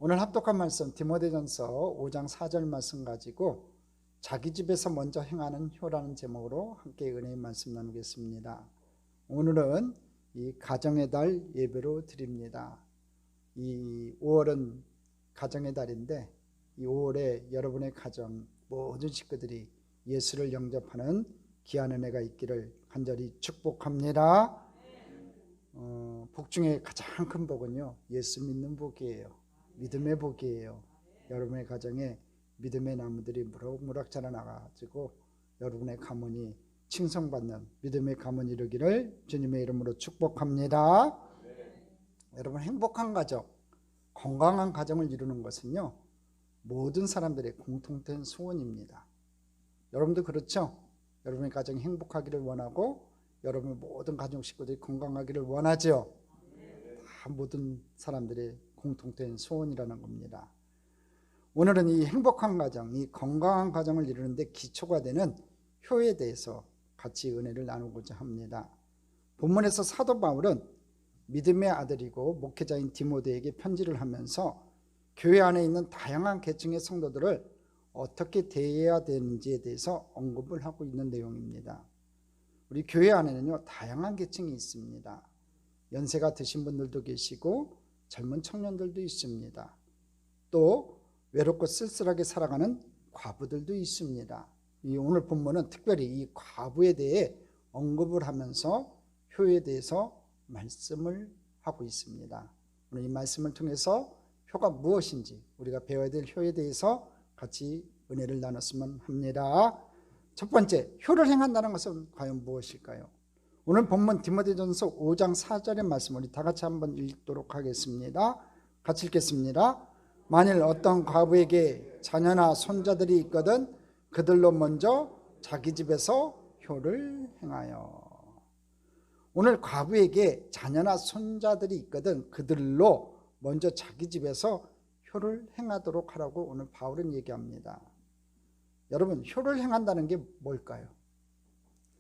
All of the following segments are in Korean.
오늘 합독한 말씀 디모데전서 5장 4절 말씀 가지고 자기 집에서 먼저 행하는 효라는 제목으로 함께 은혜의 말씀 나누겠습니다. 오늘은 이 가정의 달 예배로 드립니다. 이 5월은 가정의 달인데 이 5월에 여러분의 가정 모든 식구들이 예수를 영접하는 귀한 은혜가 있기를 간절히 축복합니다. 복 중에 가장 큰 복은요, 예수 믿는 복이에요. 믿음의 복이에요. 여러분의 가정에 믿음의 나무들이 무럭무럭 자라나가지고 여러분의 가문이 칭송받는 믿음의 가문 이루기를 주님의 이름으로 축복합니다. 여러분, 행복한 가정, 건강한 가정을 이루는 것은요, 모든 사람들의 공통된 소원입니다. 여러분도 그렇죠? 여러분의 가정이 행복하기를 원하고 여러분의 모든 가족 식구들이 건강하기를 원하죠. 다 모든 사람들의 공통된 소원이라는 겁니다. 오늘은 이 행복한 가정, 이 건강한 가정을 이루는데 기초가 되는 효에 대해서 같이 은혜를 나누고자 합니다. 본문에서 사도 바울은 믿음의 아들이고 목회자인 디모데에게 편지를 하면서 교회 안에 있는 다양한 계층의 성도들을 어떻게 대해야 되는지에 대해서 언급을 하고 있는 내용입니다. 우리 교회 안에는요, 다양한 계층이 있습니다. 연세가 드신 분들도 계시고 젊은 청년들도 있습니다. 또 외롭고 쓸쓸하게 살아가는 과부들도 있습니다. 이 오늘 본문은 특별히 이 과부에 대해 언급을 하면서 효에 대해서 말씀을 하고 있습니다. 오늘 이 말씀을 통해서 효가 무엇인지 우리가 배워야 될 효에 대해서 같이 은혜를 나눴으면 합니다. 첫 번째, 효를 행한다는 것은 과연 무엇일까요? 오늘 본문 디모데전서 5장 4절의 말씀 우리 다 같이 한번 읽도록 하겠습니다. 같이 읽겠습니다. 만일 어떤 과부에게 자녀나 손자들이 있거든 그들로 먼저 자기 집에서 효를 행하여. 오늘 과부에게 자녀나 손자들이 있거든 그들로 먼저 자기 집에서 효를 행하도록 하라고 오늘 바울은 얘기합니다. 여러분, 효를 행한다는 게 뭘까요?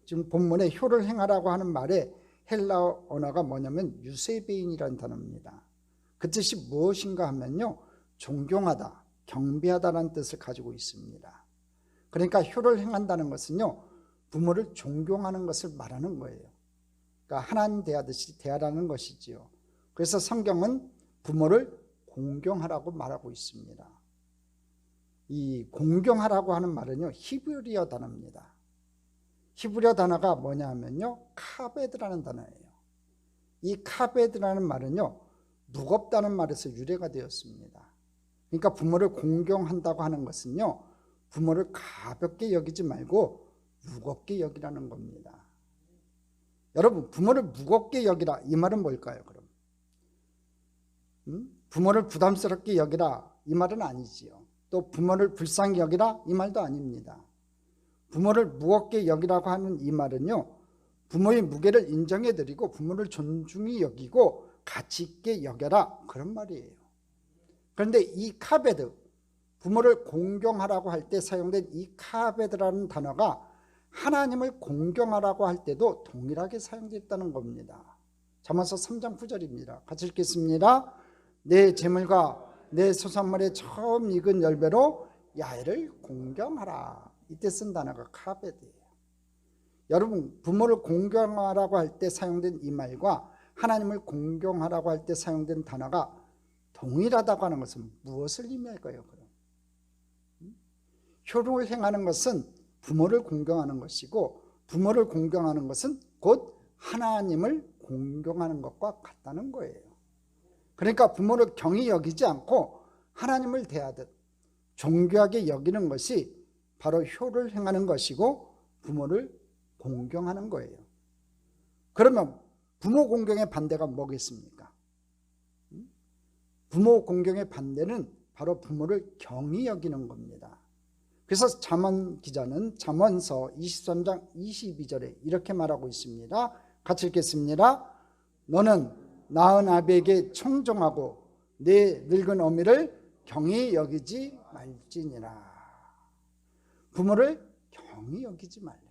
지금 본문에 효를 행하라고 하는 말에 헬라어 언어가 뭐냐면 유세베인이라는 단어입니다. 그 뜻이 무엇인가 하면요, 존경하다, 경배하다라는 뜻을 가지고 있습니다. 그러니까 효를 행한다는 것은요, 부모를 존경하는 것을 말하는 거예요. 그러니까 하나님 대하듯이 대하라는 것이지요. 그래서 성경은 부모를 공경하라고 말하고 있습니다. 이 공경하라고 하는 말은요, 히브리어 단어입니다. 히브리어 단어가 뭐냐 하면요, 카베드라는 단어예요. 이 카베드라는 말은요, 무겁다는 말에서 유래가 되었습니다. 그러니까 부모를 공경한다고 하는 것은요, 부모를 가볍게 여기지 말고 무겁게 여기라는 겁니다. 여러분, 부모를 무겁게 여기라, 이 말은 뭘까요? 그럼 부모를 부담스럽게 여기라, 이 말은 아니지요. 또 부모를 불쌍히 여기라, 이 말도 아닙니다. 부모를 무겁게 여기라고 하는 이 말은요, 부모의 무게를 인정해드리고 부모를 존중히 여기고 가치 있게 여겨라, 그런 말이에요. 그런데 이 카베드, 부모를 공경하라고 할 때 사용된 이 카베드라는 단어가 하나님을 공경하라고 할 때도 동일하게 사용됐다는 겁니다. 잠언서 3장 9절입니다. 같이 읽겠습니다. 내 재물과 내 소산물의 처음 익은 열매로 야훼를 공경하라. 이때 쓴 단어가 카베드예요. 여러분, 부모를 공경하라고 할 때 사용된 이 말과 하나님을 공경하라고 할 때 사용된 단어가 동일하다고 하는 것은 무엇을 의미할까요? 그럼 효를 행하는 것은 부모를 공경하는 것이고 부모를 공경하는 것은 곧 하나님을 공경하는 것과 같다는 거예요. 그러니까 부모를 경히 여기지 않고 하나님을 대하듯 존귀하게 여기는 것이 바로 효를 행하는 것이고 부모를 공경하는 거예요. 그러면 부모 공경의 반대가 뭐겠습니까? 부모 공경의 반대는 바로 부모를 경히 여기는 겁니다. 그래서 잠언 기자는 잠언서 23장 22절에 이렇게 말하고 있습니다. 같이 읽겠습니다. 너는 낳은 아비에게 청종하고 내 늙은 어미를 경히 여기지 말지니라. 부모를 경히 여기지 말래요.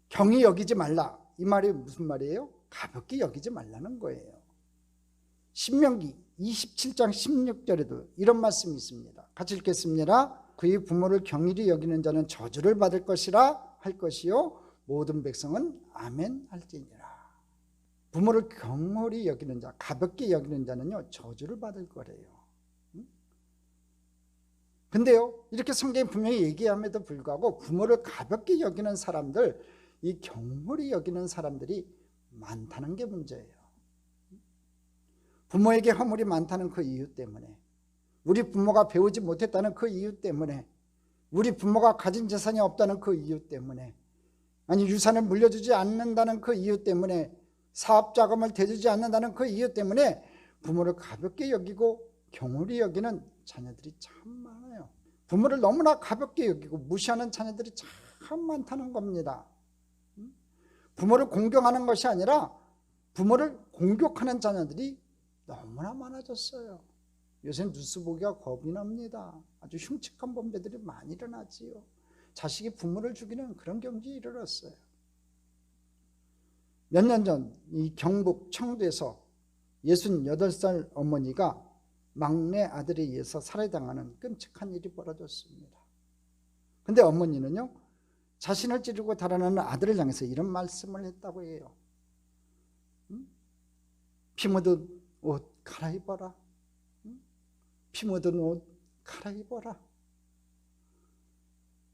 경히 여기지 말라, 이 말이 무슨 말이에요? 가볍게 여기지 말라는 거예요. 신명기 27장 16절에도 이런 말씀이 있습니다. 같이 읽겠습니다. 그의 부모를 경일히 여기는 자는 저주를 받을 것이라 할 것이요 모든 백성은 아멘 할지니라. 부모를 경홀히 여기는 자, 가볍게 여기는 자는요 저주를 받을 거래요. 근데요 이렇게 성경이 분명히 얘기함에도 불구하고 부모를 가볍게 여기는 사람들, 이 경홀히 여기는 사람들이 많다는 게 문제예요. 부모에게 허물이 많다는 그 이유 때문에, 우리 부모가 배우지 못했다는 그 이유 때문에, 우리 부모가 가진 재산이 없다는 그 이유 때문에, 아니 유산을 물려주지 않는다는 그 이유 때문에, 사업자금을 대주지 않는다는 그 이유 때문에 부모를 가볍게 여기고 경홀히 여기는 자녀들이 참 많아요. 부모를 너무나 가볍게 여기고 무시하는 자녀들이 참 많다는 겁니다. 부모를 공경하는 것이 아니라 부모를 공격하는 자녀들이 너무나 많아졌어요. 요새 뉴스 보기가 겁이 납니다. 아주 흉측한 범죄들이 많이 일어나지요. 자식이 부모를 죽이는 그런 경지에 이르렀어요. 몇 년 전 이 경북 청도에서 68살 어머니가 막내 아들에 의해서 살해당하는 끔찍한 일이 벌어졌습니다. 근데 어머니는요 자신을 찌르고 달아나는 아들을 향해서 이런 말씀을 했다고 해요. 피 묻은 옷 갈아입어라. 피 묻은 옷 갈아입어라.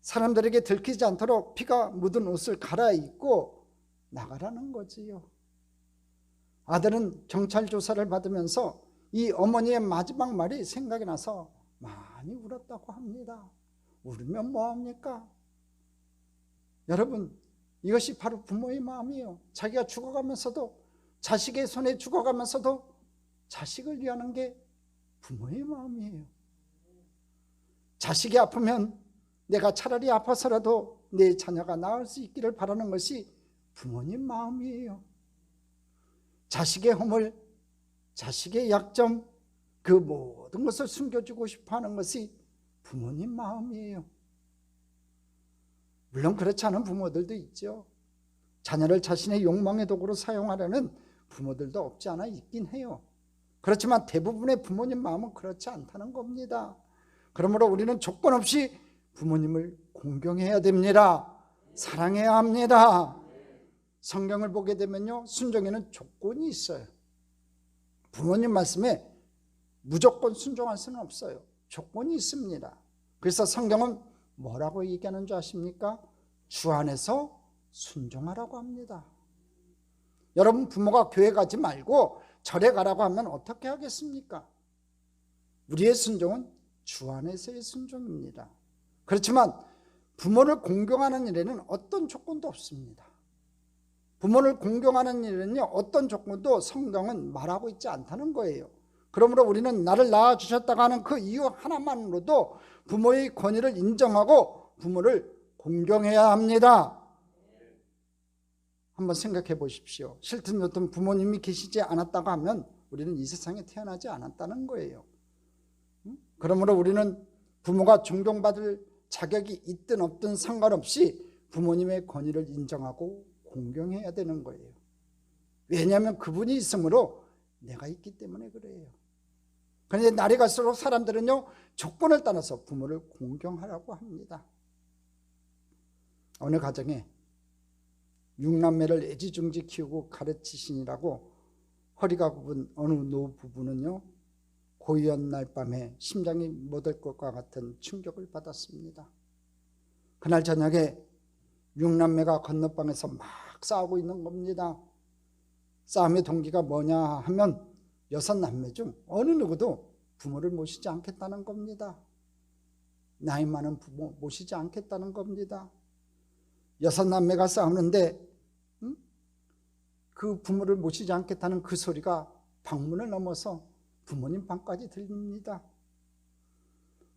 사람들에게 들키지 않도록 피가 묻은 옷을 갈아입고 나가라는 거지요. 아들은 경찰 조사를 받으면서 이 어머니의 마지막 말이 생각이 나서 많이 울었다고 합니다. 울면 뭐합니까? 여러분, 이것이 바로 부모의 마음이에요. 자기가 죽어가면서도, 자식의 손에 죽어가면서도 자식을 위하는 게 부모의 마음이에요. 자식이 아프면 내가 차라리 아파서라도 내 자녀가 나을 수 있기를 바라는 것이 부모님 마음이에요. 자식의 허물, 자식의 약점, 그 모든 것을 숨겨주고 싶어하는 것이 부모님 마음이에요. 물론 그렇지 않은 부모들도 있죠. 자녀를 자신의 욕망의 도구로 사용하려는 부모들도 없지 않아 있긴 해요. 그렇지만 대부분의 부모님 마음은 그렇지 않다는 겁니다. 그러므로 우리는 조건 없이 부모님을 공경해야 됩니다. 사랑해야 합니다. 성경을 보게 되면요 순종에는 조건이 있어요. 부모님 말씀에 무조건 순종할 수는 없어요. 조건이 있습니다. 그래서 성경은 뭐라고 얘기하는 줄 아십니까? 주 안에서 순종하라고 합니다. 여러분 부모가 교회 가지 말고 절에 가라고 하면 어떻게 하겠습니까? 우리의 순종은 주 안에서의 순종입니다. 그렇지만 부모를 공경하는 일에는 어떤 조건도 없습니다. 부모를 공경하는 일에는요 어떤 조건도 성경은 말하고 있지 않다는 거예요. 그러므로 우리는 나를 낳아주셨다고 하는 그 이유 하나만으로도 부모의 권위를 인정하고 부모를 공경해야 합니다. 한번 생각해 보십시오. 싫든 좋든 부모님이 계시지 않았다고 하면 우리는 이 세상에 태어나지 않았다는 거예요. 그러므로 우리는 부모가 존경받을 자격이 있든 없든 상관없이 부모님의 권위를 인정하고 공경해야 되는 거예요. 왜냐하면 그분이 있으므로 내가 있기 때문에 그래요. 그런데 날이 갈수록 사람들은요 조건을 따라서 부모를 공경하라고 합니다. 어느 가정에 6남매를 애지중지 키우고 가르치시니라고 허리가 굽은 어느 노부부는요 고요한 날 밤에 심장이 멎을 것과 같은 충격을 받았습니다. 그날 저녁에 6남매가 건너방에서 막 싸우고 있는 겁니다. 싸움의 동기가 뭐냐 하면 6남매 중 어느 누구도 부모를 모시지 않겠다는 겁니다. 나이 많은 부모 모시지 않겠다는 겁니다. 6남매가 싸우는데 그 부모를 모시지 않겠다는 그 소리가 방문을 넘어서 부모님 방까지 들립니다.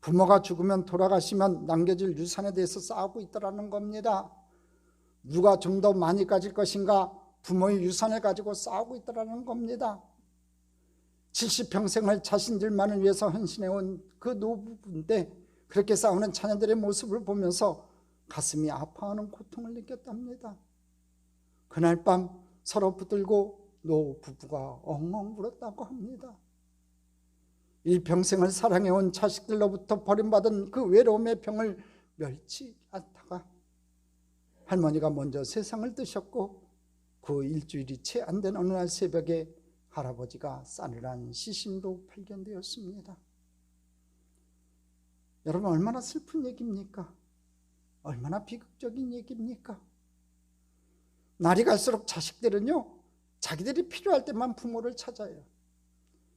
부모가 죽으면 돌아가시면 남겨질 유산에 대해서 싸우고 있더라는 겁니다. 누가 좀 더 많이 가질 것인가 부모의 유산을 가지고 싸우고 있더라는 겁니다. 70평생을 자신들만을 위해서 헌신해온 그 노부부인데 그렇게 싸우는 자녀들의 모습을 보면서 가슴이 아파하는 고통을 느꼈답니다. 그날 밤 서로 붙들고 노부부가 엉엉 울었다고 합니다. 일평생을 사랑해온 자식들로부터 버림받은 그 외로움의 병을 멸치 않다가 할머니가 먼저 세상을 뜨셨고 그 일주일이 채 안 된 어느 날 새벽에 할아버지가 싸늘한 시신으로 발견되었습니다. 여러분, 얼마나 슬픈 얘기입니까? 얼마나 비극적인 얘기입니까? 날이 갈수록 자식들은요, 자기들이 필요할 때만 부모를 찾아요.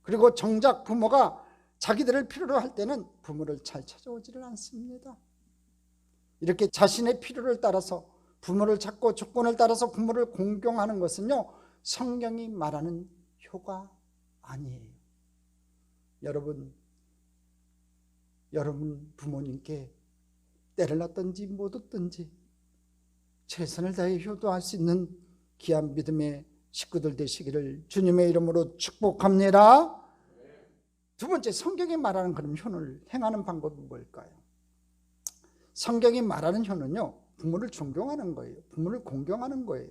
그리고 정작 부모가 자기들을 필요로 할 때는 부모를 잘 찾아오지를 않습니다. 이렇게 자신의 필요를 따라서 부모를 찾고 조건을 따라서 부모를 공경하는 것은요, 성경이 말하는 효가 아니에요. 여러분 부모님께 때를 얻든지 못 얻든지 최선을 다해 효도할 수 있는 귀한 믿음의 식구들 되시기를 주님의 이름으로 축복합니다. 두 번째, 성경이 말하는 그런 효를 행하는 방법이 뭘까요? 성경이 말하는 효는요, 부모를 존경하는 거예요. 부모를 공경하는 거예요.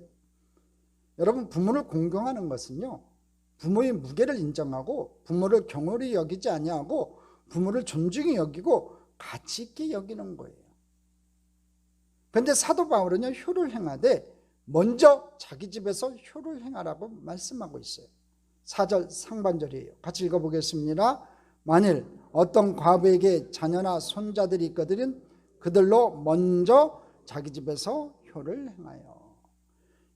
여러분, 부모를 공경하는 것은요, 부모의 무게를 인정하고 부모를 경홀히 여기지 아니하고 부모를 존중히 여기고 가치 있게 여기는 거예요. 그런데 사도 바울은요, 효를 행하되 먼저 자기 집에서 효를 행하라고 말씀하고 있어요. 4절 상반절이에요. 같이 읽어보겠습니다. 만일 어떤 과부에게 자녀나 손자들이 있거든 그들로 먼저 자기 집에서 효를 행하여.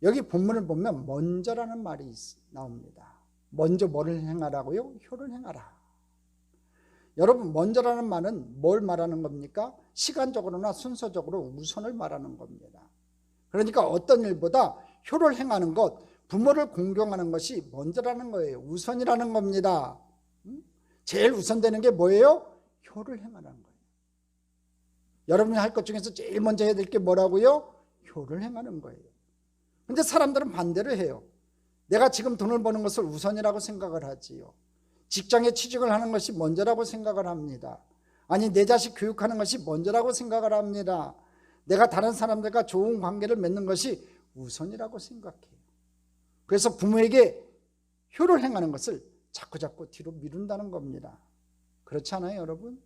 여기 본문을 보면 먼저라는 말이 나옵니다. 먼저 뭐를 행하라고요? 효를 행하라. 여러분, 먼저라는 말은 뭘 말하는 겁니까? 시간적으로나 순서적으로 우선을 말하는 겁니다. 그러니까 어떤 일보다 효를 행하는 것, 부모를 공경하는 것이 먼저라는 거예요. 우선이라는 겁니다. 제일 우선되는 게 뭐예요? 효를 행하는 거예요. 여러분이 할 것 중에서 제일 먼저 해야 될 게 뭐라고요? 효를 행하는 거예요. 그런데 사람들은 반대로 해요. 내가 지금 돈을 버는 것을 우선이라고 생각을 하지요. 직장에 취직을 하는 것이 먼저라고 생각을 합니다. 아니, 내 자식 교육하는 것이 먼저라고 생각을 합니다. 내가 다른 사람들과 좋은 관계를 맺는 것이 우선이라고 생각해요. 그래서 부모에게 효를 행하는 것을 자꾸 뒤로 미룬다는 겁니다. 그렇지 않아요, 여러분?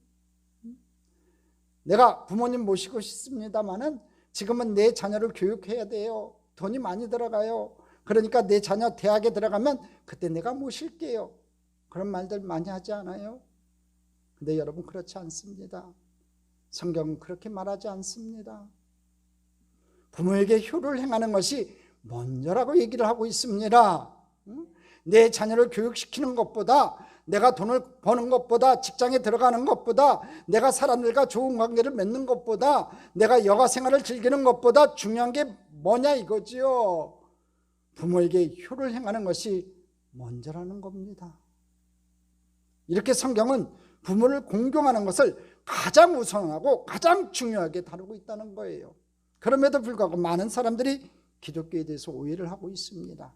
내가 부모님 모시고 싶습니다마는 지금은 내 자녀를 교육해야 돼요. 돈이 많이 들어가요. 그러니까 내 자녀 대학에 들어가면 그때 내가 모실게요. 그런 말들 많이 하지 않아요? 근데 여러분, 그렇지 않습니다. 성경은 그렇게 말하지 않습니다. 부모에게 효를 행하는 것이 먼저라고 얘기를 하고 있습니다. 내 자녀를 교육시키는 것보다, 내가 돈을 버는 것보다, 직장에 들어가는 것보다, 내가 사람들과 좋은 관계를 맺는 것보다, 내가 여가 생활을 즐기는 것보다 중요한 게 뭐냐 이거지요. 부모에게 효를 행하는 것이 먼저라는 겁니다. 이렇게 성경은 부모를 공경하는 것을 가장 우선하고 가장 중요하게 다루고 있다는 거예요. 그럼에도 불구하고 많은 사람들이 기독교에 대해서 오해를 하고 있습니다.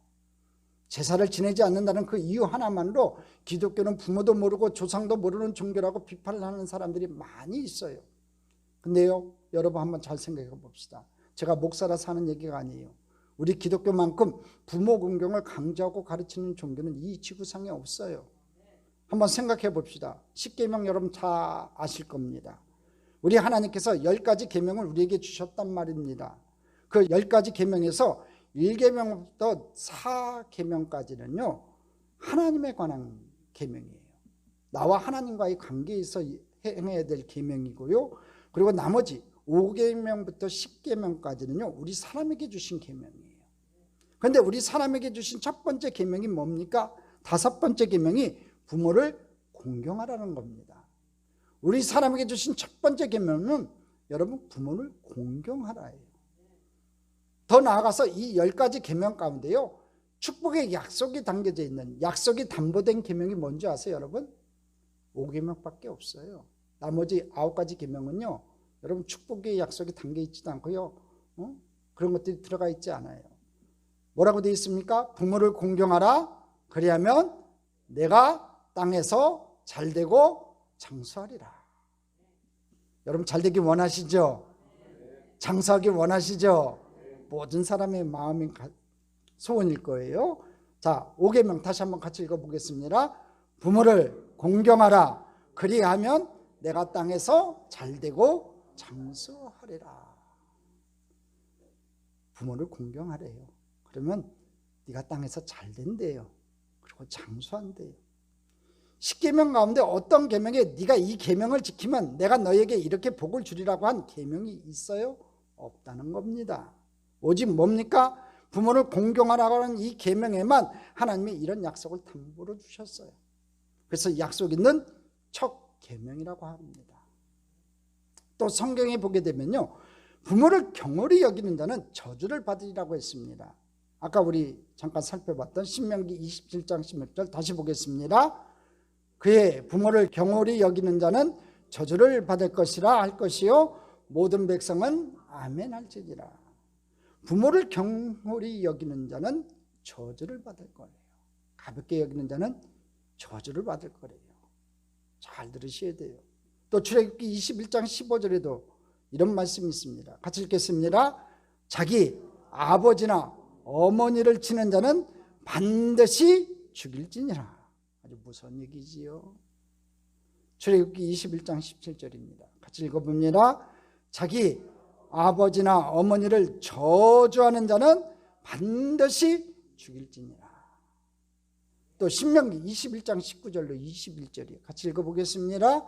제사를 지내지 않는다는 그 이유 하나만으로 기독교는 부모도 모르고 조상도 모르는 종교라고 비판을 하는 사람들이 많이 있어요. 근데요, 여러분 한번 잘 생각해 봅시다. 제가 목사라서 하는 얘기가 아니에요. 우리 기독교만큼 부모 공경을 강조하고 가르치는 종교는 이 지구상에 없어요. 한번 생각해 봅시다. 십계명 여러분 다 아실 겁니다. 우리 하나님께서 10가지 계명을 우리에게 주셨단 말입니다. 그 10가지 계명에서 1계명부터 4계명까지는요, 하나님에 관한 계명이에요. 나와 하나님과의 관계에서 행해야 될 계명이고요. 그리고 나머지 5계명부터 10계명까지는요, 우리 사람에게 주신 계명이에요. 그런데 우리 사람에게 주신 첫 번째 계명이 뭡니까? 5번째 계명이 부모를 공경하라는 겁니다. 우리 사람에게 주신 첫 번째 계명은 여러분, 부모를 공경하라예요. 더 나아가서 이 10가지 계명 가운데요, 축복의 약속이 담겨져 있는, 약속이 담보된 계명이 뭔지 아세요, 여러분? 5계명밖에 없어요. 나머지 9가지 계명은요, 여러분 축복의 약속이 담겨 있지도 않고요, 그런 것들이 들어가 있지 않아요. 뭐라고 되어 있습니까? 부모를 공경하라. 그리하면 내가 땅에서 잘되고 장수하리라. 여러분 잘되기 원하시죠? 장수하기 원하시죠? 모든 사람의 마음이 소원일 거예요. 자, 5계명 다시 한번 같이 읽어보겠습니다. 부모를 공경하라. 그리하면 내가 땅에서 잘되고 장수하리라. 부모를 공경하래요. 그러면 네가 땅에서 잘된대요. 그리고 장수한대요. 10계명 가운데 어떤 계명에 네가 이 계명을 지키면 내가 너에게 이렇게 복을 주리라고 한 계명이 있어요? 없다는 겁니다. 오직 뭡니까? 부모를 공경하라고 하는 이 계명에만 하나님이 이런 약속을 담보로 주셨어요. 그래서 약속 있는 첫 계명이라고 합니다. 또 성경에 보게 되면요, 부모를 경홀히 여기는 자는 저주를 받으리라고 했습니다. 아까 우리 잠깐 살펴봤던 신명기 27장 16절 다시 보겠습니다. 그의 부모를 경홀히 여기는 자는 저주를 받을 것이라 할 것이요 모든 백성은 아멘 할지니라. 부모를 경홀히 여기는 자는 저주를 받을 거예요. 가볍게 여기는 자는 저주를 받을 거래요. 잘 들으셔야 돼요. 또 출애굽기 21장 15절에도 이런 말씀이 있습니다. 같이 읽겠습니다. 자기 아버지나 어머니를 치는 자는 반드시 죽일지니라. 아주 무서운 얘기지요. 출애굽기 21장 17절입니다. 같이 읽어봅니다. 자기 아버지나 어머니를 저주하는 자는 반드시 죽일지니라. 또 신명기 21장 19절로 21절이에요. 같이 읽어보겠습니다.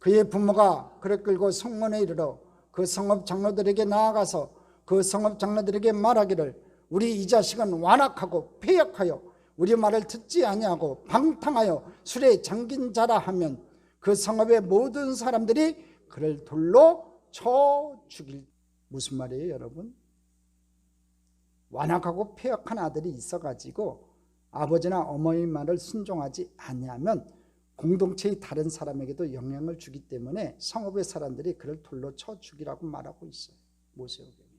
그의 부모가 그를 끌고 성문에 이르러 그 성읍 장로들에게 나아가서 그 성읍 장로들에게 말하기를 우리 이 자식은 완악하고 패역하여 우리 말을 듣지 아니하고 방탕하여 술에 잠긴 자라 하면 그 성읍의 모든 사람들이 그를 돌로 쳐 죽일. 무슨 말이에요, 여러분? 완악하고 패역한 아들이 있어가지고 아버지나 어머니 말을 순종하지 아니하면 공동체의 다른 사람에게도 영향을 주기 때문에 성읍의 사람들이 그를 돌로 쳐 죽이라고 말하고 있어요. 모세오경에.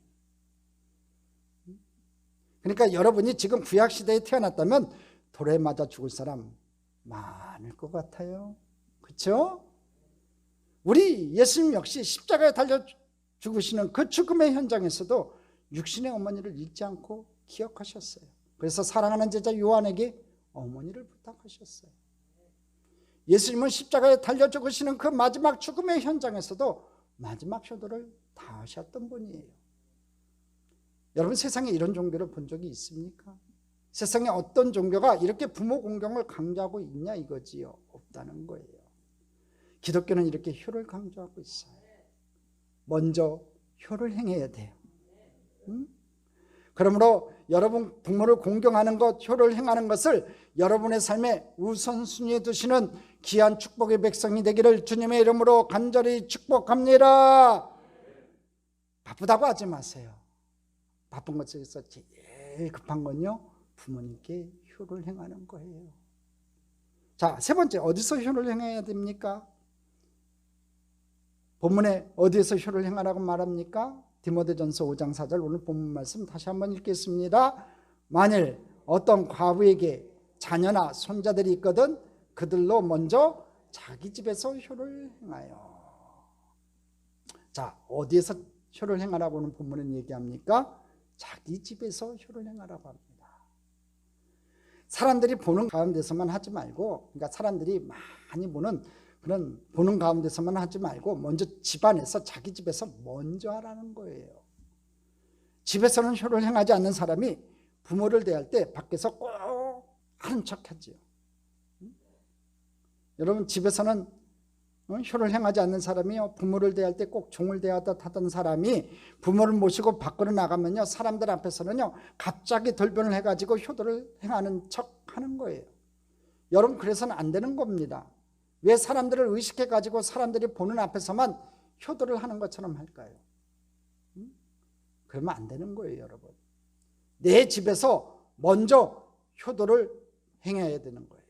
그러니까 여러분이 지금 구약시대에 태어났다면 돌에 맞아 죽을 사람 많을 것 같아요. 그렇죠? 우리 예수님 역시 십자가에 달려 죽으시는 그 죽음의 현장에서도 육신의 어머니를 잊지 않고 기억하셨어요. 그래서 사랑하는 제자 요한에게 어머니를 부탁하셨어요. 예수님은 십자가에 달려 죽으시는 그 마지막 죽음의 현장에서도 마지막 효도를 다하셨던 분이에요. 여러분, 세상에 이런 종교를 본 적이 있습니까? 세상에 어떤 종교가 이렇게 부모 공경을 강조하고 있냐 이거지요. 없다는 거예요. 기독교는 이렇게 효를 강조하고 있어요. 먼저 효를 행해야 돼요. 그러므로 여러분 부모를 공경하는 것, 효를 행하는 것을 여러분의 삶의 우선순위에 두시는 귀한 축복의 백성이 되기를 주님의 이름으로 간절히 축복합니다. 바쁘다고 하지 마세요. 바쁜 것 중에서 제일 급한 건요, 부모님께 효를 행하는 거예요. 자, 세 번째, 어디서 효를 행해야 됩니까? 본문에 어디에서 효를 행하라고 말합니까? 디모데전서 5장 4절 오늘 본문 말씀 다시 한번 읽겠습니다. 만일 어떤 과부에게 자녀나 손자들이 있거든 그들로 먼저 자기 집에서 효를 행하여. 자, 어디에서 효를 행하라고는 본문은 얘기합니까? 자기 집에서 효를 행하라고 합니다. 사람들이 보는 가운데서만 하지 말고, 그러니까 사람들이 많이 보는 그런 보는 가운데서만 하지 말고 먼저 집안에서 자기 집에서 먼저 하라는 거예요. 집에서는 효를 행하지 않는 사람이 부모를 대할 때 밖에서 꼭 하는 척하지요. 여러분, 집에서는 효를 행하지 않는 사람이요, 부모를 대할 때 꼭 종을 대하듯 하던 사람이 부모를 모시고 밖으로 나가면요, 사람들 앞에서는요 갑자기 돌변을 해가지고 효도를 행하는 척하는 거예요. 여러분, 그래서는 안 되는 겁니다. 왜 사람들을 의식해가지고 사람들이 보는 앞에서만 효도를 하는 것처럼 할까요? 그러면 안 되는 거예요, 여러분. 내 집에서 먼저 효도를 행해야 되는 거예요.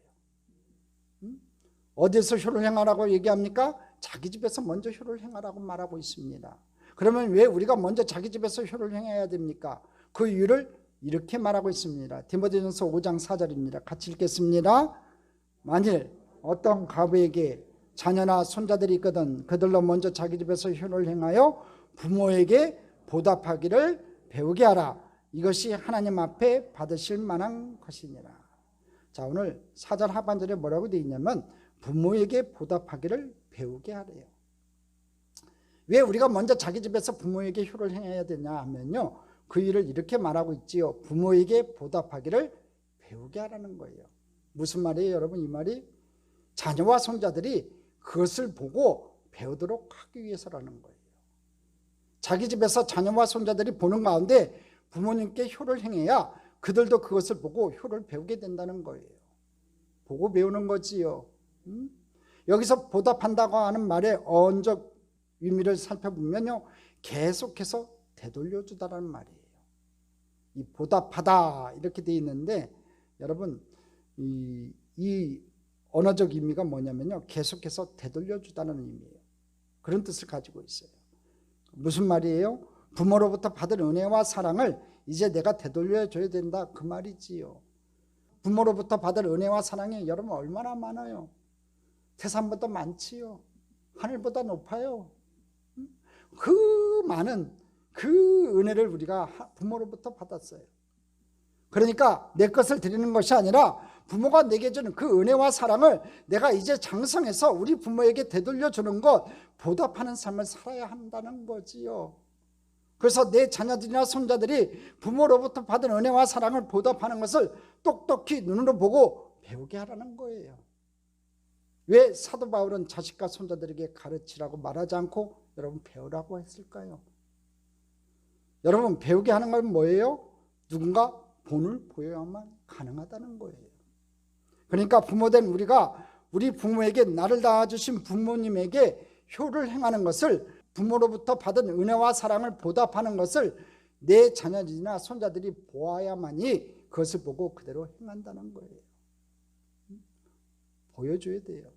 어디서 효를 행하라고 얘기합니까? 자기 집에서 먼저 효를 행하라고 말하고 있습니다. 그러면 왜 우리가 먼저 자기 집에서 효를 행해야 됩니까? 그 이유를 이렇게 말하고 있습니다. 디모데전서 5장 4절입니다. 같이 읽겠습니다. 만일 어떤 과부에게 자녀나 손자들이 있거든 그들로 먼저 자기 집에서 효를 행하여 부모에게 보답하기를 배우게 하라. 이것이 하나님 앞에 받으실 만한 것이니라. 자, 오늘 4절 하반절에 뭐라고 되어 있냐면 부모에게 보답하기를 배우게 하래요. 왜 우리가 먼저 자기 집에서 부모에게 효를 행해야 되냐 하면요, 그 일을 이렇게 말하고 있지요. 부모에게 보답하기를 배우게 하라는 거예요. 무슨 말이에요, 여러분? 이 말이 자녀와 손자들이 그것을 보고 배우도록 하기 위해서라는 거예요. 자기 집에서 자녀와 손자들이 보는 가운데 부모님께 효를 행해야 그들도 그것을 보고 효를 배우게 된다는 거예요. 보고 배우는 거지요. 여기서 보답한다고 하는 말의 어원적 의미를 살펴보면요, 계속해서 되돌려주다라는 말이에요. 이 보답하다 이렇게 되어 있는데, 여러분 이 언어적 의미가 뭐냐면요, 계속해서 되돌려주다는 의미예요. 그런 뜻을 가지고 있어요. 무슨 말이에요? 부모로부터 받은 은혜와 사랑을 이제 내가 되돌려줘야 된다, 그 말이지요. 부모로부터 받은 은혜와 사랑이 여러분 얼마나 많아요. 태산보다 많지요. 하늘보다 높아요. 그 많은 그 은혜를 우리가 부모로부터 받았어요. 그러니까 내 것을 드리는 것이 아니라 부모가 내게 주는 그 은혜와 사랑을 내가 이제 장성해서 우리 부모에게 되돌려주는 것, 보답하는 삶을 살아야 한다는 거지요. 그래서 내 자녀들이나 손자들이 부모로부터 받은 은혜와 사랑을 보답하는 것을 똑똑히 눈으로 보고 배우게 하라는 거예요. 왜 사도 바울은 자식과 손자들에게 가르치라고 말하지 않고 여러분 배우라고 했을까요? 여러분 배우게 하는 건 뭐예요? 누군가 본을 보여야만 가능하다는 거예요. 그러니까 부모된 우리가 우리 부모에게 나를 낳아주신 부모님에게 효를 행하는 것을, 부모로부터 받은 은혜와 사랑을 보답하는 것을 내 자녀들이나 손자들이 보아야만이 그것을 보고 그대로 행한다는 거예요. 보여줘야 돼요.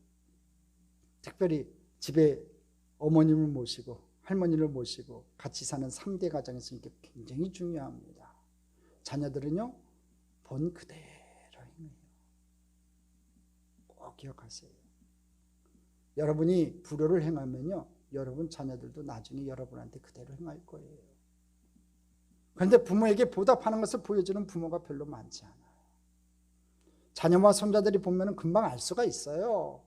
특별히 집에 어머님을 모시고 할머니를 모시고 같이 사는 3대 가정에서 이게 굉장히 중요합니다. 자녀들은요, 본 그대로 행해요. 꼭 기억하세요. 여러분이 불효를 행하면요, 여러분 자녀들도 나중에 여러분한테 그대로 행할 거예요. 그런데 부모에게 보답하는 것을 보여주는 부모가 별로 많지 않아요. 자녀와 손자들이 보면 금방 알 수가 있어요.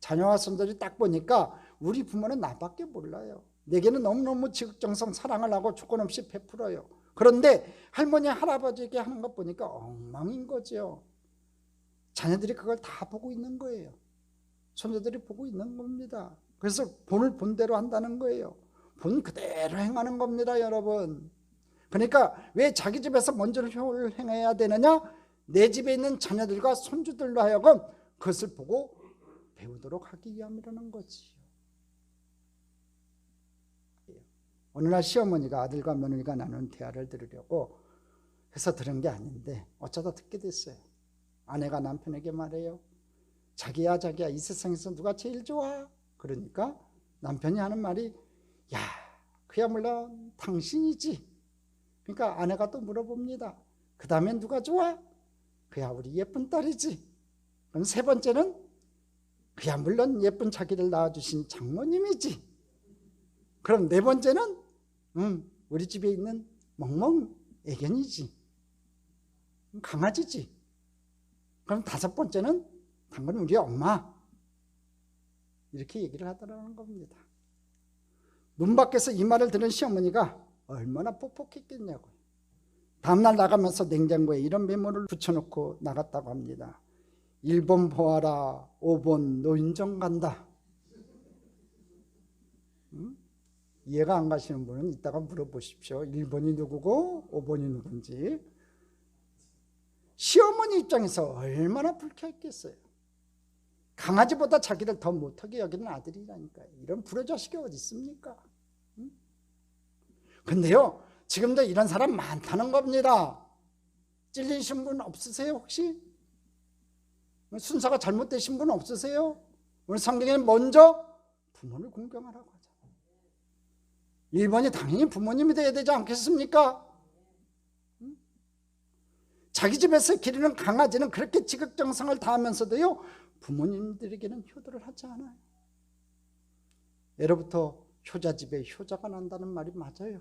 자녀와 손자들이 딱 보니까 우리 부모는 나밖에 몰라요. 내게는 너무너무 지극정성 사랑을 하고 조건 없이 베풀어요. 그런데 할머니 할아버지에게 하는 것 보니까 엉망인 거죠. 자녀들이 그걸 다 보고 있는 거예요. 손자들이 보고 있는 겁니다. 그래서 본을 본대로 한다는 거예요. 본 그대로 행하는 겁니다, 여러분. 그러니까 왜 자기 집에서 먼저 효를 행해야 되느냐? 내 집에 있는 자녀들과 손주들로 하여금 그것을 보고 배우도록 하기 위함이라는 거지요. 어느 날 시어머니가 아들과 며느리가 나눈 대화를 들으려고 해서 들은 게 아닌데 어쩌다 듣게 됐어요. 아내가 남편에게 말해요. 자기야 이 세상에서 누가 제일 좋아? 그러니까 남편이 하는 말이, 야, 그야 물론 당신이지. 그러니까 아내가 또 물어봅니다. 그 다음엔 누가 좋아? 그야 우리 예쁜 딸이지. 그럼 세 번째는 그야 물론 예쁜 자기를 낳아주신 장모님이지. 그럼 네 번째는 우리 집에 있는 멍멍 애견이지. 강아지지. 그럼 다섯 번째는 당연히 우리 엄마. 이렇게 얘기를 하더라는 겁니다. 문 밖에서 이 말을 들은 시어머니가 얼마나 뻑뻑했겠냐고요. 다음날 나가면서 냉장고에 이런 메모를 붙여놓고 나갔다고 합니다. 1번 보아라, 5번 노인정 간다. 이해가 안 가시는 분은 이따가 물어보십시오. 1번이 누구고 5번이 누군지. 시어머니 입장에서 얼마나 불쾌했겠어요. 강아지보다 자기를 더 못하게 여기는 아들이라니까요. 이런 불효자식이 어디 있습니까? 근데요, 지금도 이런 사람 많다는 겁니다. 찔리신 분 없으세요 혹시? 순서가 잘못되신 분 없으세요? 오늘 성경에는 먼저 부모를 공경하라고 하잖아요. 1번이 당연히 부모님이 돼야 되지 않겠습니까? 자기 집에서 기르는 강아지는 그렇게 지극정성을 다하면서도요, 부모님들에게는 효도를 하지 않아요. 예로부터 효자집에 효자가 난다는 말이 맞아요.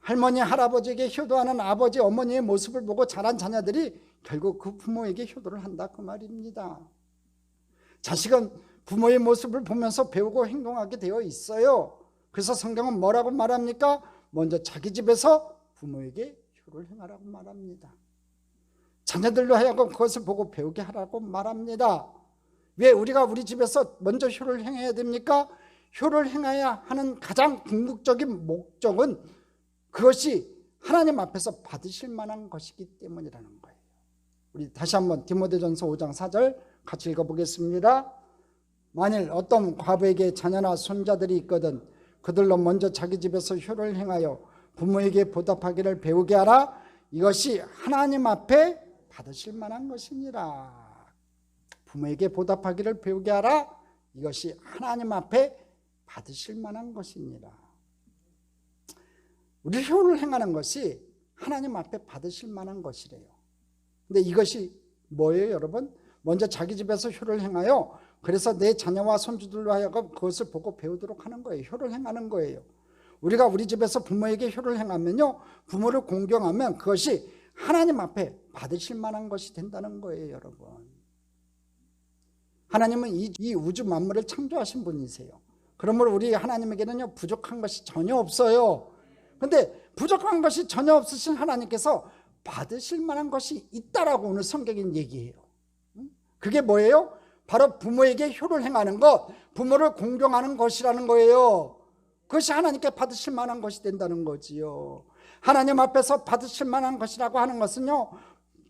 할머니 할아버지에게 효도하는 아버지 어머니의 모습을 보고 자란 자녀들이 결국 그 부모에게 효도를 한다, 그 말입니다. 자식은 부모의 모습을 보면서 배우고 행동하게 되어 있어요. 그래서 성경은 뭐라고 말합니까? 먼저 자기 집에서 부모에게 효를 행하라고 말합니다. 자녀들로 하여금 그것을 보고 배우게 하라고 말합니다. 왜 우리가 우리 집에서 먼저 효를 행해야 됩니까? 효를 행해야 하는 가장 궁극적인 목적은 그것이 하나님 앞에서 받으실 만한 것이기 때문이라는 거예요. 우리 다시 한번 디모데전서 5장 4절 같이 읽어보겠습니다. 만일 어떤 과부에게 자녀나 손자들이 있거든 그들로 먼저 자기 집에서 효를 행하여 부모에게 보답하기를 배우게 하라. 이것이 하나님 앞에 받으실 만한 것이니라. 부모에게 보답하기를 배우게 하라. 이것이 하나님 앞에 받으실 만한 것이니라. 우리 효를 행하는 것이 하나님 앞에 받으실 만한 것이래요. 근데 이것이 뭐예요, 여러분? 먼저 자기 집에서 효를 행하여 그래서 내 자녀와 손주들로 하여금 그것을 보고 배우도록 하는 거예요. 효를 행하는 거예요. 우리가 우리 집에서 부모에게 효를 행하면요, 부모를 공경하면 그것이 하나님 앞에 받으실 만한 것이 된다는 거예요, 여러분. 하나님은 이 우주 만물을 창조하신 분이세요. 그러므로 우리 하나님에게는요, 부족한 것이 전혀 없어요. 근데 부족한 것이 전혀 없으신 하나님께서 받으실 만한 것이 있다라고 오늘 성경은 얘기해요. 그게 뭐예요? 바로 부모에게 효를 행하는 것, 부모를 공경하는 것이라는 거예요. 그것이 하나님께 받으실 만한 것이 된다는 거지요. 하나님 앞에서 받으실 만한 것이라고 하는 것은요,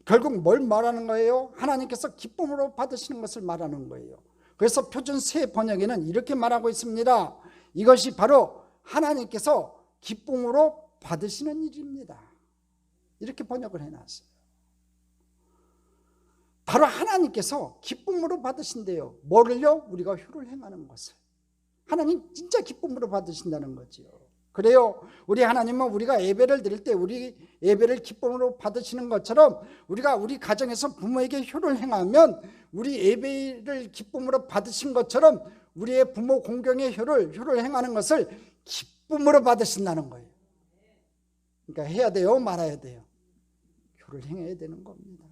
결국 뭘 말하는 거예요? 하나님께서 기쁨으로 받으시는 것을 말하는 거예요. 그래서 표준 새 번역에는 이렇게 말하고 있습니다. 이것이 바로 하나님께서 기쁨으로 받으시는 일입니다. 이렇게 번역을 해놨어요. 바로 하나님께서 기쁨으로 받으신대요. 뭐를요? 우리가 효를 행하는 것을. 하나님 진짜 기쁨으로 받으신다는 거지요. 그래요. 우리 하나님은 우리가 예배를 드릴 때 우리 예배를 기쁨으로 받으시는 것처럼 우리가 우리 가정에서 부모에게 효를 행하면 우리 예배를 기쁨으로 받으신 것처럼 우리의 부모 공경의 효를 행하는 것을 기쁨으로 받으신다는 거예요. 그러니까 해야 돼요, 말아야 돼요? 효를 행해야 되는 겁니다.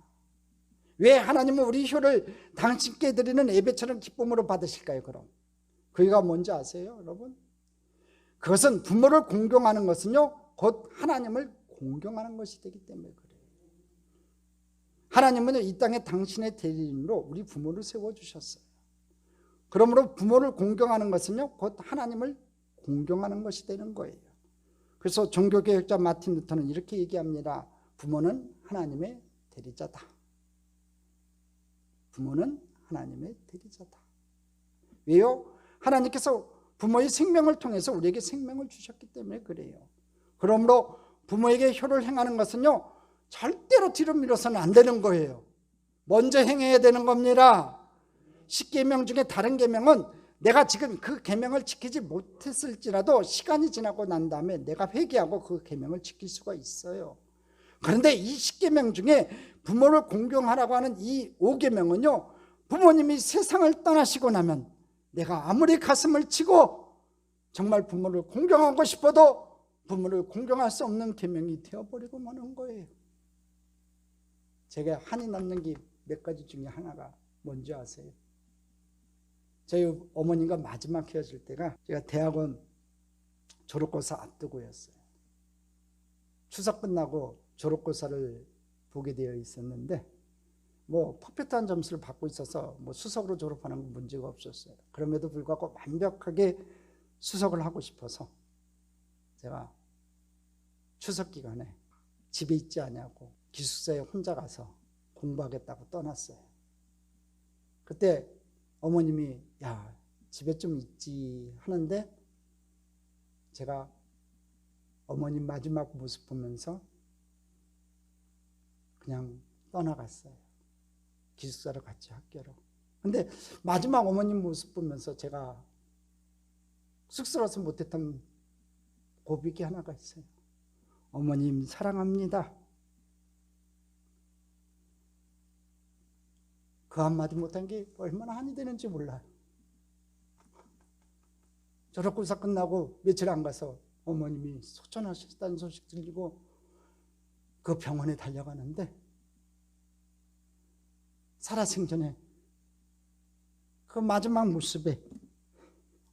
왜 하나님은 우리 효를 당신께 드리는 예배처럼 기쁨으로 받으실까요? 그럼 그가 뭔지 아세요, 여러분? 그것은 부모를 공경하는 것은요, 곧 하나님을 공경하는 것이 되기 때문에 그래요. 하나님은 이 땅에 당신의 대리인으로 우리 부모를 세워주셨어요. 그러므로 부모를 공경하는 것은요, 곧 하나님을 공경하는 것이 되는 거예요. 그래서 종교개혁자 마틴 루터는 이렇게 얘기합니다. 부모는 하나님의 대리자다. 부모는 하나님의 대리자다. 왜요? 하나님께서 부모의 생명을 통해서 우리에게 생명을 주셨기 때문에 그래요. 그러므로 부모에게 효를 행하는 것은요, 절대로 뒤로 밀어서는 안 되는 거예요. 먼저 행해야 되는 겁니다. 10계명 중에 다른 계명은 내가 지금 그 계명을 지키지 못했을지라도 시간이 지나고 난 다음에 내가 회개하고 그 계명을 지킬 수가 있어요. 그런데 이 10계명 중에 부모를 공경하라고 하는 이 5계명은요, 부모님이 세상을 떠나시고 나면 내가 아무리 가슴을 치고 정말 부모를 공경하고 싶어도 부모를 공경할 수 없는 계명이 되어버리고 마는 거예요. 제가 한이 남는 게 몇 가지 중에 하나가 뭔지 아세요? 저희 어머님과 마지막 헤어질 때가 제가 대학원 졸업고사 앞두고였어요. 추석 끝나고 졸업고사를 보게 되어 있었는데 퍼펙트한 점수를 받고 있어서 수석으로 졸업하는 건 문제가 없었어요. 그럼에도 불구하고 완벽하게 수석을 하고 싶어서 제가 추석 기간에 집에 있지 않냐고 기숙사에 혼자 가서 공부하겠다고 떠났어요. 그때 어머님이 야, 집에 좀 있지 하는데 제가 어머님 마지막 모습 보면서 그냥 떠나갔어요. 기숙사를 같이 학교로. 근데 마지막 어머님 모습 보면서 제가 쑥스러워서 못했던 고백이 하나가 있어요. 어머님 사랑합니다. 그 한마디 못한 게 얼마나 한이 되는지 몰라요. 졸업고사 끝나고 며칠 안 가서 어머님이 소천하셨다는 소식 들리고 그 병원에 달려가는데 살아생전에 그 마지막 모습에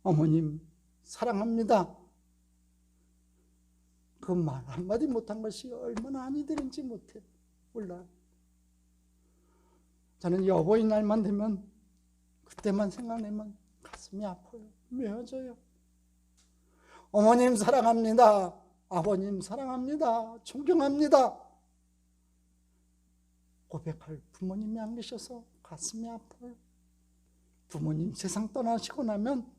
어머님 사랑합니다, 그 말 한마디 못한 것이 얼마나 안이 되는지 몰라요. 저는 이 어버이날만 되면 그때만 생각나면 가슴이 아파요. 묘해져요. 어머님 사랑합니다, 아버님 사랑합니다, 존경합니다 고백할 부모님이 안 계셔서 가슴이 아파요. 부모님 세상 떠나시고 나면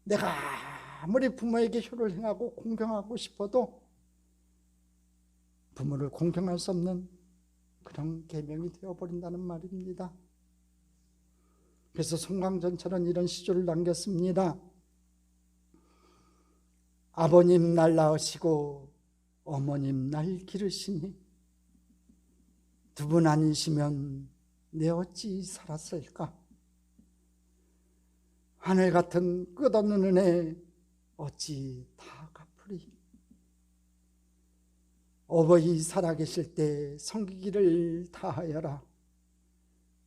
내가 아무리 부모에게 효를 행하고 공경하고 싶어도 부모를 공경할 수 없는 그런 계명이 되어버린다는 말입니다. 그래서 송강전철은 이런 시조를 남겼습니다. 아버님 날 낳으시고 어머님 날 기르시니 두 분 아니시면 내 어찌 살았을까? 하늘 같은 끝없는 은혜 어찌 다 갚으리? 어버이 살아계실 때 섬기기를 다하여라.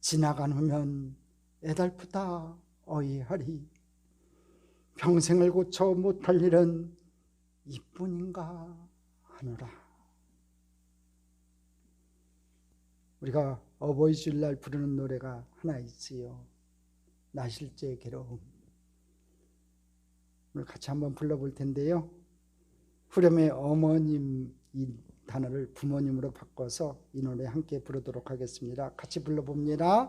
지나간 후면 애달프다 어이하리. 평생을 고쳐 못할 일은 이뿐인가 하노라. 우리가 어버이 주일날 부르는 노래가 하나 있지요. 나실제 괴로움. 오늘 같이 한번 불러볼 텐데요. 후렴에 어머님 이 단어를 부모님으로 바꿔서 이 노래 함께 부르도록 하겠습니다. 같이 불러봅니다.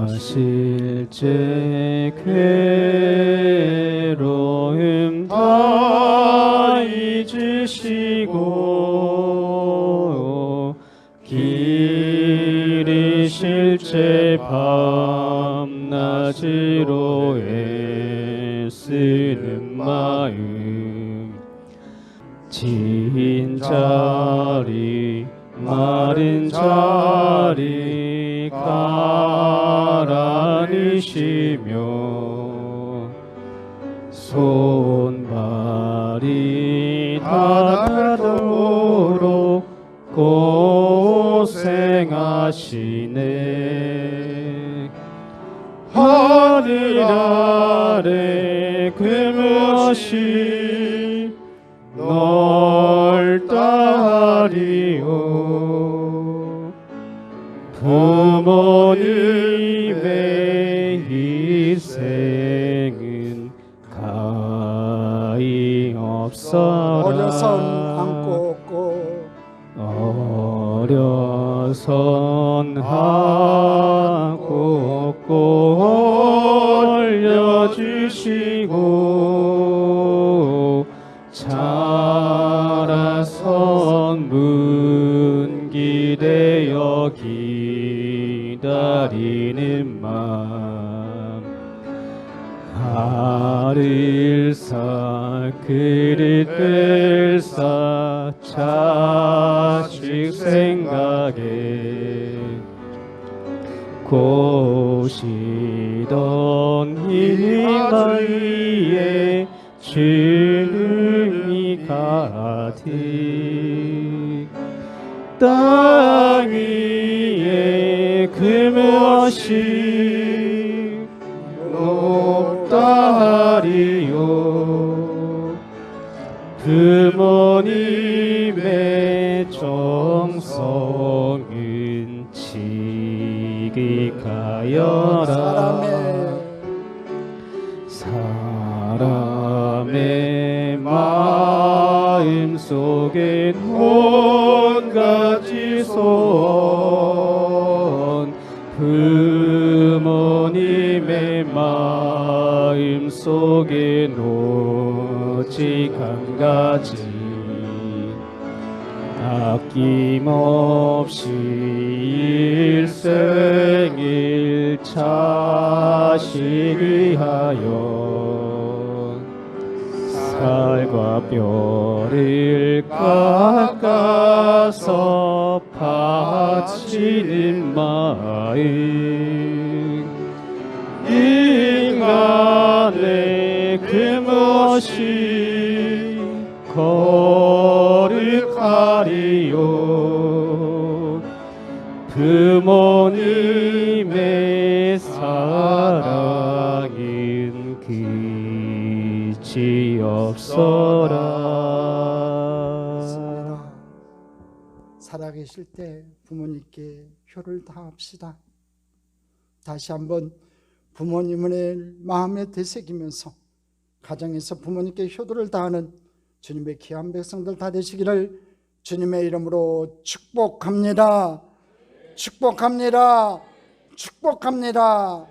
나실제 괴로움 다 잊으시고 길이 실제 밤낮으로 애쓰는 마음 진 자리 마른 자리 가라니시며 손발이 닿도록 고생하시네. 하늘 아래 그 무엇이 넓다리요. 부모님의 희생은 가히 없어라. 어려선 안고 없고 어려선 하고 없고 올려주시고 자라선 문기되어 기다리는 맘 알을 사 그릇을 사 자식 생각에 고시던 이가 위에 주름이 가득 땅 위에 그 무엇이 높다리요. 부모님의 정성은 지극하여라. 사람의 마음 속엔 온가지 소원 부모님의 마음 속엔 오직 한 가지 아낌없이 일생일 자식을 위하여 살과 뼈를 깎아서 바치는 마음 인간의 그 무엇이 거룩하리요. 부모님의 사랑인 그치 없어라. 살아계실 때 부모님께 효를 다합시다. 다시 한번 부모님을 마음에 되새기면서 가정에서 부모님께 효도를 다하는 주님의 귀한 백성들 다 되시기를 주님의 이름으로 축복합니다. 축복합니다. 축복합니다.